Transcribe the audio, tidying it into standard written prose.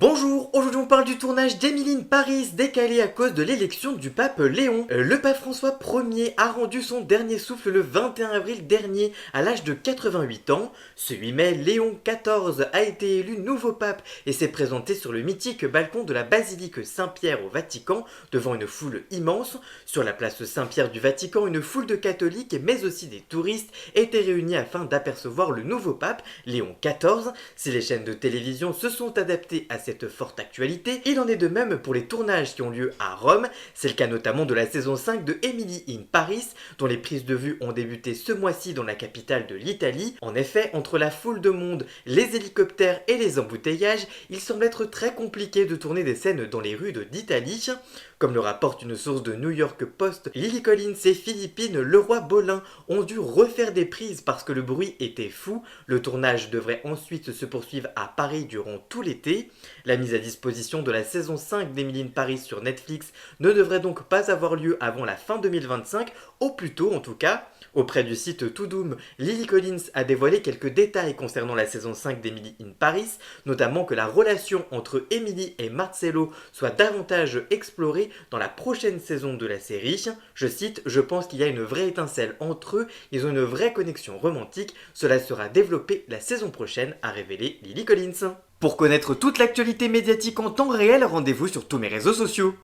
Bonjour, aujourd'hui on parle du tournage d'Emily in Paris décalé à cause de l'élection du pape Léon. Le pape François Ier a rendu son dernier souffle le 21 avril dernier à l'âge de 88 ans. Ce 8 mai, Léon XIV a été élu nouveau pape et s'est présenté sur le mythique balcon de la basilique Saint-Pierre au Vatican devant une foule immense. Sur la place Saint-Pierre du Vatican, une foule de catholiques mais aussi des touristes étaient réunis afin d'apercevoir le nouveau pape Léon XIV. Si les chaînes de télévision se sont adaptées à cette forte actualité, il en est de même pour les tournages qui ont lieu à Rome. C'est le cas notamment de la saison 5 de Emily in Paris, dont les prises de vue ont débuté ce mois-ci dans la capitale de l'Italie. En effet, entre la foule de monde, les hélicoptères et les embouteillages, il semble être très compliqué de tourner des scènes dans les rues d'Italie. Comme le rapporte une source de New York Post, Lily Collins et Philippine Leroy Bolin ont dû refaire des prises parce que le bruit était fou. Le tournage devrait ensuite se poursuivre à Paris durant tout l'été. La mise à disposition de la saison 5 d'Emily in Paris sur Netflix ne devrait donc pas avoir lieu avant la fin 2025, au plus tôt en tout cas. Auprès du site Tudum, Lily Collins a dévoilé quelques détails concernant la saison 5 d'Emily in Paris, notamment que la relation entre Emily et Marcello soit davantage explorée dans la prochaine saison de la série. Je cite, je pense qu'il y a une vraie étincelle entre eux, ils ont une vraie connexion romantique, cela sera développé la saison prochaine, a révélé Lily Collins. Pour connaître toute l'actualité médiatique en temps réel, rendez-vous sur tous mes réseaux sociaux.